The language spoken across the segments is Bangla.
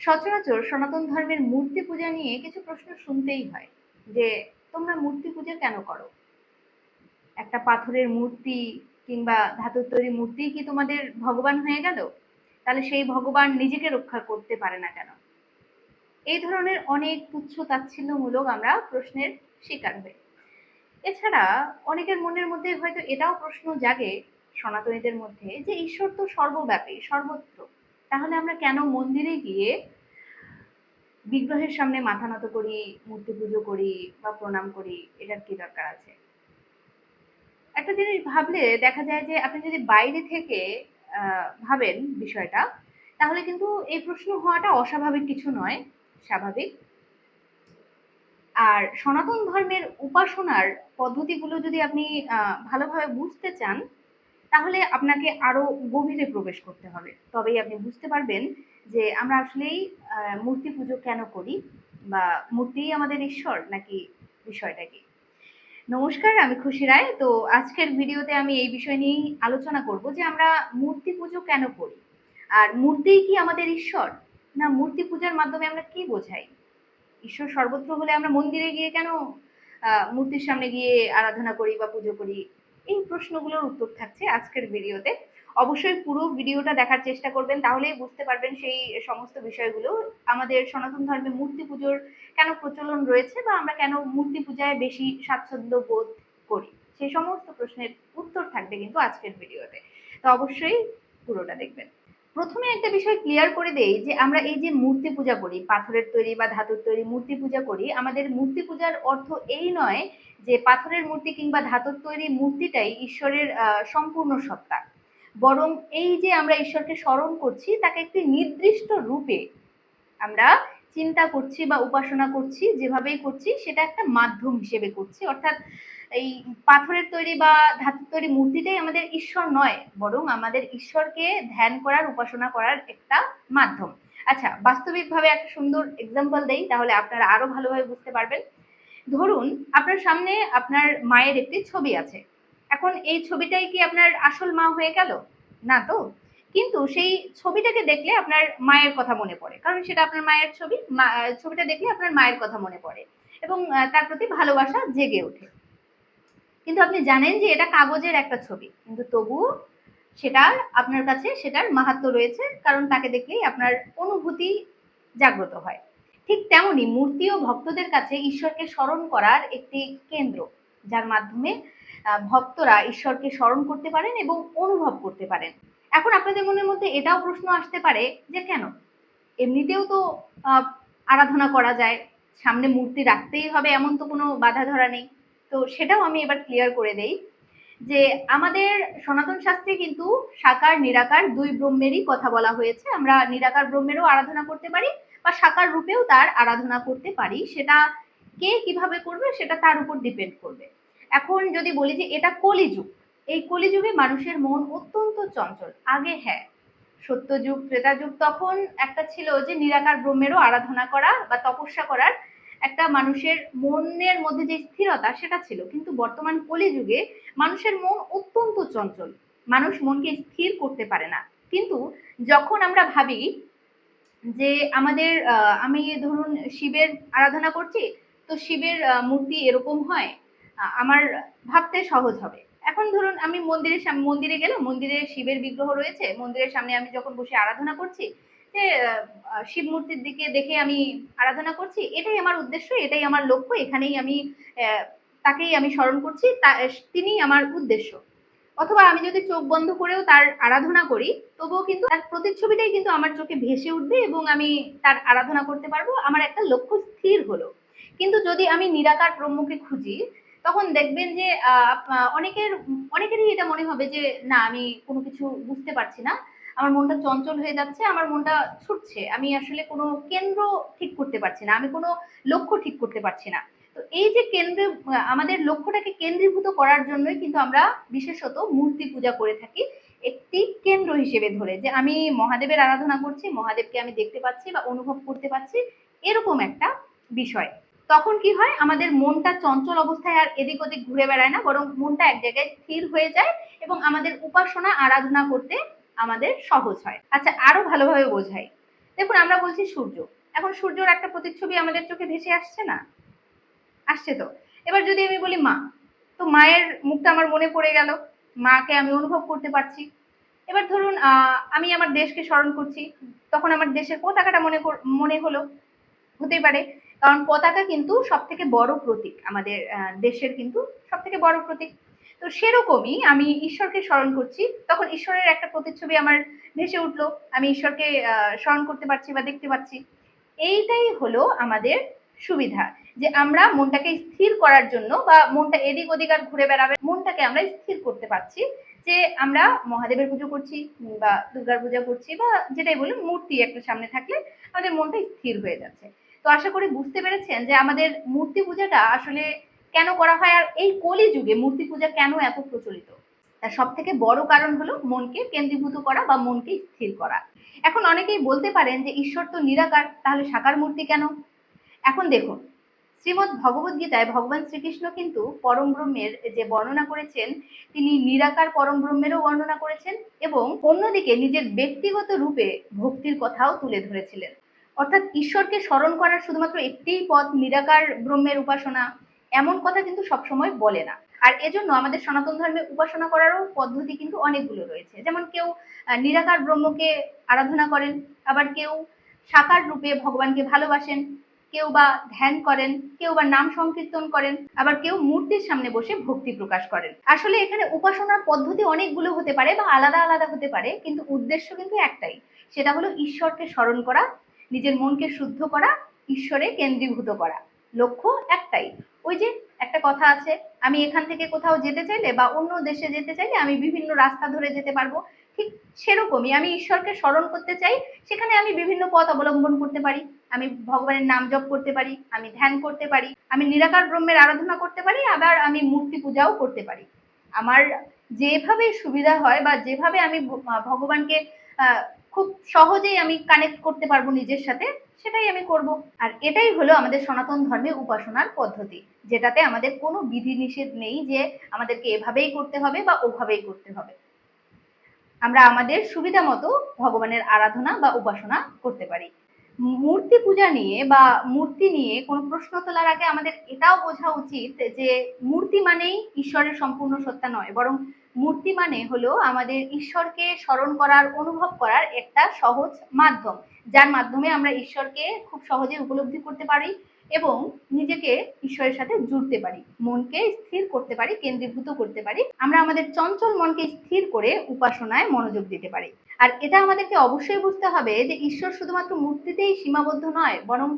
সচরাচর সনাতন ধর্মের মূর্তি পূজা নিয়ে কিছু প্রশ্ন শুনতেই হয় যে তোমরা মূর্তি পূজা কেন করো? একটা পাথরের মূর্তি কিংবা ধাতুর তৈরি মূর্তি কি তোমাদের ভগবান হয়ে গেল? তাহলে সেই ভগবান নিজেকে রক্ষা করতে পারে না কেন? এই ধরনের অনেক তুচ্ছ তাচ্ছিল্যমূলক আমরা প্রশ্নের শিকার হই। এছাড়া অনেকের মনের মধ্যে হয়তো এটাও প্রশ্ন জাগে সনাতনীদের মধ্যে যে ঈশ্বর তো সর্বব্যাপী, সর্বত্র, তাহলে আমরা কেন মন্দিরে গিয়ে বিগ্রহের সামনে মাথা নত করি, মূর্তি পুজো করি বা প্রণাম করি? এটার কি দরকার আছে? একটা জিনিস ভাবলে দেখা যায় যে আপনি যদি বাইরে থেকে ভাবেন বিষয়টা, তাহলে কিন্তু এই প্রশ্ন হওয়াটা অস্বাভাবিক কিছু নয়, স্বাভাবিক। আর সনাতন ধর্মের উপাসনার পদ্ধতিগুলো যদি আপনি ভালোভাবে বুঝতে চান, তাহলে আপনাকে আরো গভীরে প্রবেশ করতে হবে, তবেই আপনি বুঝতে পারবেন যে আমরা আসলেই মূর্তি পুজো কেন করি, বা মূর্তিই আমাদের ঈশ্বর নাকি বিষয়টা কি। নমস্কার, আমি খুশি রায়। তো আজকের ভিডিওতে আমি এই বিষয় নিয়েই আলোচনা করব যে আমরা মূর্তি পুজো কেন করি, আর মূর্তিই কি আমাদের ঈশ্বর, না মূর্তি পূজার মাধ্যমে আমরা কি বোঝাই? ঈশ্বর সর্বত্র হলে আমরা মন্দিরে গিয়ে কেন মূর্তির সামনে গিয়ে আরাধনা করি বা পুজো করি? এই প্রশ্নগুলোর উত্তর থাকছে আজকের ভিডিওতে। অবশ্যই পুরো ভিডিওটা দেখার চেষ্টা করবেন, তাহলেই বুঝতে পারবেন সেই সমস্ত বিষয়গুলো। আমাদের সনাতন ধর্মে মূর্তি পুজোর কেন প্রচলন রয়েছে, বা আমরা কেন মূর্তি পূজায় বেশি স্বাচ্ছন্দ্য বোধ করি, সেই সমস্ত প্রশ্নের উত্তর থাকবে কিন্তু আজকের ভিডিওতে। তো অবশ্যই পুরোটা দেখবেন। প্রথমে একটা বিষয় ক্লিয়ার করে দেই যে আমরা এই যে মূর্তি পূজা করি, পাথরের তৈরি বা ধাতুর তৈরি মূর্তি পূজা করি, আমাদের মূর্তি পূজার অর্থ এই নয় যে পাথরের মূর্তি কিংবা ধাতুর তৈরি মূর্তিটাই ঈশ্বরের সম্পূর্ণ সত্তা। বরং এই যে আমরা ঈশ্বরকে স্মরণ করছি, তাকে একটি নির্দিষ্ট রূপে আমরা চিন্তা করছি বা উপাসনা করছি, যেভাবেই করছি সেটা একটা মাধ্যম হিসেবে করছি। অর্থাৎ এই পাথরের তৈরি বা ধাতুর তৈরি মূর্তিটাই আমাদের ঈশ্বর নয়, বরং আমাদের ঈশ্বরকে ধ্যান করার, উপাসনা করার একটা মাধ্যম। আচ্ছা, বাস্তবিকভাবে একটা সুন্দর এক্সাম্পল দেই, তাহলে আপনারা আরো ভালোভাবে বুঝতে পারবেন। ধরুন আপনার সামনে আপনার মায়ের একটি ছবি আছে। এখন এই ছবিটাই কি আপনার আসল মা হয়ে গেল? না তো। কিন্তু সেই ছবিটাকে দেখলে আপনার মায়ের কথা মনে পড়ে, কারণ সেটা আপনার মায়ের ছবি। ছবিটা দেখলে আপনার মায়ের কথা মনে পড়ে এবং তার প্রতি ভালোবাসা জেগে ওঠে। কিন্তু আপনি জানেন যে এটা কাগজের একটা ছবি, কিন্তু তবুও সেটার আপনার কাছে সেটার মাহাত্ম্য রয়েছে, কারণ তাকে দেখলেই আপনার অনুভূতি জাগ্রত হয়। ঠিক তেমনি মূর্তিও ভক্তদের কাছে ঈশ্বরকে স্মরণ করার একটি কেন্দ্র, যার মাধ্যমে ভক্তরা ঈশ্বরকে স্মরণ করতে পারেন এবং অনুভব করতে পারেন। এখন আপনাদের মনের মধ্যে এটাও প্রশ্ন আসতে পারে যে কেন, এমনিতেও তো আরাধনা করা যায়, সামনে মূর্তি রাখতেই হবে এমন তো কোনো বাধা ধরা নেই। তো সেটাও আমি এবার ক্লিয়ার করে দেই যে আমাদের সনাতন শাস্ত্রে কিন্তু সাকার নিরাকার দুই ব্রহ্মেরই কথা বলা হয়েছে। আমরা নিরাকার ব্রহ্মেরও আরাধনা করতে পারি বা সাকার রূপেও তার আরাধনা করতে পারি, সেটা কে কিভাবে করবে সেটা তার উপর ডিপেন্ড করবে। এখন যদি বলি যে এটা কলিযুগ, এই কলিযুগে মানুষের মন অত্যন্ত চঞ্চল। আগে হ্যাঁ, সত্যযুগ, ত্রেতাযুগ, তখন একটা ছিল যে নিরাকার ব্রহ্মেরও আরাধনা করা বা তপস্যা করার একটা মানুষের মনের মধ্যে যে স্থিরতা সেটা ছিল। কিন্তু বর্তমান কলিযুগে মানুষের মন অত্যন্ত চঞ্চল, মানুষ মনকে স্থির করতে পারে না। কিন্তু যখন আমরা ভাবি যে আমাদের আমি ধরুন শিবের আরাধনা করছি, তো শিবের মূর্তি এরকম হয়, আমার ভাবতে সহজ হবে। এখন ধরুন আমি মন্দিরে গেলাম, মন্দিরে শিবের বিগ্রহ রয়েছে, মন্দিরের সামনে আমি যখন বসে আরাধনা করছি, যে শিব মূর্তির দিকে দেখে আমি আরাধনা করছি, এটাই আমার উদ্দেশ্য, এটাই আমার লক্ষ্য, এখানেই আমি তাকেই আমি স্মরণ করছি, তিনিই আমার উদ্দেশ্য। অথবা আমি যদি চোখ বন্ধ করেও তার আরাধনা করি, তবুও কিন্তু তার প্রতিচ্ছবিটাই কিন্তু আমার চোখে ভেসে উঠবে এবং আমি তার আরাধনা করতে পারবো, আমার একটা লক্ষ্য স্থির হলো। কিন্তু যদি আমি নিরাকার ব্রহ্মকে খুঁজি, তখন দেখবেন যে অনেকেরই এটা মনে হবে যে না, আমি কোনো কিছু বুঝতে পারছি না, আমার মনটা চঞ্চল হয়ে যাচ্ছে, আমার মনটা ছুটছে, আমি আসলে কোনো কেন্দ্র ঠিক করতে পারছি না, আমি কোনো লক্ষ্য ঠিক করতে পারছি না। তো এই যে আমাদের লক্ষ্যটাকে কেন্দ্রীভূত করার জন্যই কিন্তু আমরা বিশেষত মূর্তি পূজা করে থাকি, একটি কেন্দ্র হিসেবে ধরে যে আমি মহাদেবের আরাধনা করছি, মহাদেবকে আমি দেখতে পাচ্ছি বা অনুভব করতে পারছি, এরকম একটা বিষয়। তখন কি হয়, আমাদের মনটা চঞ্চল অবস্থায় আর এদিক ওদিক ঘুরে বেড়ায় না, বরং মনটা এক জায়গায় স্থির হয়ে যায় এবং আমাদের উপাসনা আরাধনা করতে আমাদের সহজ হয়। আচ্ছা, আরো ভালোভাবে বোঝাই, দেখুন আমরা বলছি সূর্য, এখন সূর্যর একটা প্রতিচ্ছবি আমাদের চোখে ভেসে আসছে না? আসছে তো। এবার যদি আমি বলি মা, তো মায়ের মুখটা আমার মনে পড়ে গেল, মাকে আমি অনুভব করতে পারছি। এবার ধরুন আমি আমার দেশকে স্মরণ করছি, তখন আমার দেশের পতাকাটা মনে হলো, হতেই পারে। কারণ পতাকা কিন্তু সব থেকে বড় প্রতীক আমাদের দেশের, কিন্তু সব থেকে বড় প্রতীক। তো সেরকমই আমি ঈশ্বরকে স্মরণ করছি, তখন ঈশ্বরের একটা প্রতিচ্ছবি আমার ভেসে উঠলো, আমি ঈশ্বরকে স্মরণ করতে পারছি বা দেখতে পাচ্ছি। এইটাই হলো আমাদের সুবিধা, যে আমরা মনটাকে স্থির করার জন্য বা মনটা এদিক ওদিক আর ঘুরে বেড়াবে, মনটাকে আমরা স্থির করতে পারছি, যে আমরা মহাদেবের পুজো করছি বা দুর্গার পূজা করছি বা যেটাই বলি, মূর্তি একটা সামনে থাকলে আমাদের মনটা স্থির হয়ে যাচ্ছে। তো আশা করি বুঝতে পেরেছেন যে আমাদের মূর্তি পূজাটা আসলে কেন করা হয়, আর এই কলি যুগে মূর্তি পূজা কেন এত প্রচলিত। তার সব থেকে বড় কারণ হলো মনকে কেন্দ্রীভূত করা বা মনকে স্থির করা। এখন অনেকেই বলতে পারেন যে ঈশ্বর তো নিরাকার, তাহলে সাকার মূর্তি কেন? এখন দেখুন, শ্রীমদ্ ভগবদ গীতায় ভগবান শ্রীকৃষ্ণ কিন্তু পরম ব্রহ্মের যে বর্ণনা করেছেন, তিনি নিরাকার পরম ব্রহ্মেরও বর্ণনা করেছেন, এবং অন্যদিকে নিজের ব্যক্তিগত রূপে ভক্তির কথাও তুলে ধরেছিলেন। অর্থাৎ ঈশ্বরকে স্মরণ করার শুধুমাত্র একটিই পথ নিরাকার ব্রহ্মের উপাসনা, এমন কথা কিন্তু সবসময় বলে না। আর এজন্য আমাদের সনাতন ধর্মে উপাসনা করারও পদ্ধতি কিন্তু অনেকগুলো রয়েছে। যেমন কেউ নিরাকার ব্রহ্মকে আরাধনা করেন, আবার কেউ সাকার রূপে ভগবানকে ভালোবাসেন, কেউ বা ধ্যান করেন, কেউ বা নাম সংকীর্তন করেন, আবার কেউ মূর্তির সামনে বসে ভক্তি প্রকাশ করেন। আসলে এখানে উপাসনার পদ্ধতি অনেকগুলো হতে পারে বা আলাদা আলাদা হতে পারে, কিন্তু উদ্দেশ্য কিন্তু একটাই, সেটা হলো ঈশ্বরকে স্মরণ করা, নিজের মনকে শুদ্ধ করা, ঈশ্বরে কেন্দ্রীভূত করা। লক্ষ্য একটাই। ওই যে একটা কথা আছে, আমি এখান থেকে কোথাও যেতে চাইলে বা অন্য দেশে যেতে চাইলে আমি বিভিন্ন রাস্তা ধরে যেতে পারবো, ঠিক সেরকমই আমি ঈশ্বরকে স্মরণ করতে চাই, সেখানে আমি বিভিন্ন পথ অবলম্বন করতে পারি। আমি ভগবানের নাম জপ করতে পারি, আমি ধ্যান করতে পারি, আমি নিরাকার ব্রহ্মের আরাধনা করতে পারি, আবার আমি মূর্তি পূজাও করতে পারি। আমার যেভাবে সুবিধা হয় বা যেভাবে আমি ভগবানকে আহ, খুব সহজেই আমি কানেক্ট করতে পারবো নিজের সাথে, সেটাই আমি করব। আর এটাই হলো আমাদের সনাতন ধর্মে উপাসনার পদ্ধতি, যেটাতে আমাদের কোনো বিধি নিষেধ নেই যে আমাদেরকে এভাবেই করতে হবে বা ওভাবেই করতে হবে। আমরা আমাদের সুবিধা মতো ভগবানের আরাধনা বা উপাসনা করতে পারি। মূর্তি পূজা নিয়ে বা মূর্তি নিয়ে কোনো প্রশ্ন তোলার আগে আমাদের এটাও বোঝা উচিত যে মূর্তি মানেই ঈশ্বরের সম্পূর্ণ সত্তা নয়, বরং মূর্তি মানে হলো আমাদের ঈশ্বরকে স্মরণ করার, অনুভব করার একটা সহজ মাধ্যম, যার মাধ্যমে আমরা ঈশ্বরকে খুব সহজে উপলব্ধি করতে পারি এবং নিজেকে ঈশ্বরের সাথে জুড়তে পারি, মনকে স্থির করতে পারি, কেন্দ্রীভূত করতে পারি। আমরা আমাদের চঞ্চল মনকে স্থির করে উপাসনায় মনোযোগ দিতে পারি। আর এটা আমাদেরকে অবশ্যই বুঝতে হবে যে ঈশ্বর শুধুমাত্র মূর্তিতেই সীমাবদ্ধ নয়, বরং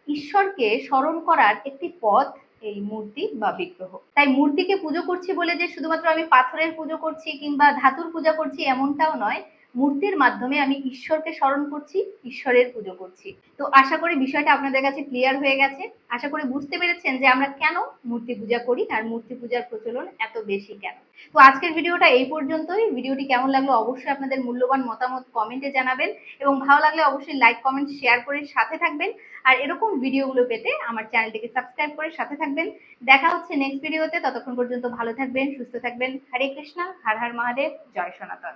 ঈশ্বরকে স্মরণ করার একটি পথ এই মূর্তি বা বিগ্রহ। তাই মূর্তিকে পুজো করছি বলে যে শুধুমাত্র আমি পাথরের পুজো করছি কিংবা ধাতুর পূজা করছি এমনটাও নয়, মূর্তির মাধ্যমে আমি ঈশ্বরকে স্মরণ করছি, ঈশ্বরের পুজো করছি। তো আশা করি বিষয়টা আপনাদের কাছে ক্লিয়ার হয়ে গেছে। আশা করি বুঝতে পেরেছেন যে আমরা কেন মূর্তি পূজা করি আর মূর্তি পূজার প্রচলন এত বেশি কেন। তো আজকের ভিডিওটা এই পর্যন্তই। ভিডিওটি কেমন লাগলো অবশ্যই আপনাদের মূল্যবান মতামত কমেন্টে জানাবেন, এবং ভালো লাগলে অবশ্যই লাইক কমেন্ট শেয়ার করে সাথে থাকবেন। আর এরকম ভিডিওগুলো পেতে আমার চ্যানেলটিকে সাবস্ক্রাইব করে সাথে থাকবেন। দেখা হচ্ছে নেক্সট ভিডিওতে, ততক্ষণ পর্যন্ত ভালো থাকবেন, সুস্থ থাকবেন। হরে কৃষ্ণা, হর হর মহাদেব, জয় সনাতন।